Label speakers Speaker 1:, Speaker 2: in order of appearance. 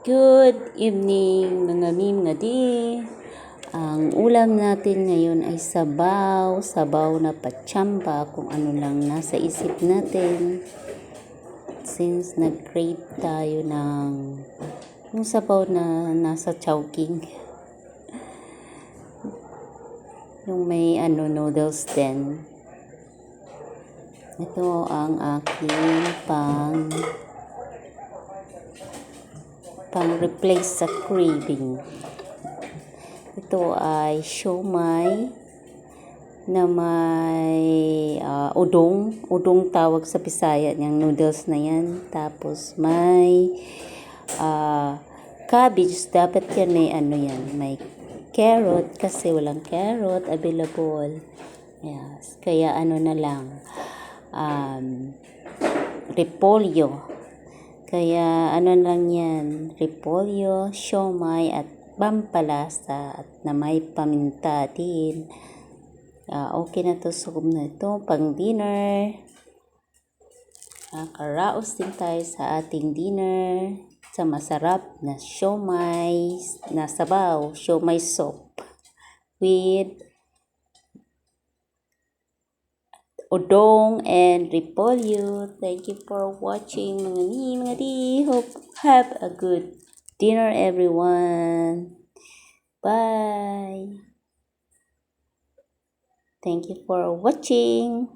Speaker 1: Good evening mga mga di. Ang ulam natin ngayon ay sabaw na patsamba kung ano lang nasa isip natin. Since nag-crave tayo ng yung sabaw na nasa chowking. Yung may noodles din. Ito ang aking pang-replace sa craving. Ito ay siomai na may udong tawag sa Bisaya niyang noodles na yan. Tapos may cabbage, dapat yan may carrot kasi walang carrot available. Yes, kaya na lang repolyo. Kaya lang yan, repolyo, siomai at pampalasa at na may paminta din. Okay na to, sugom na ito pang dinner. Karaos din tayo sa ating dinner sa masarap na siomai na sabaw, siomai soup with udong and repolyo. Thank you for watching mga di. Hope have a good dinner everyone. Bye. Thank you for watching.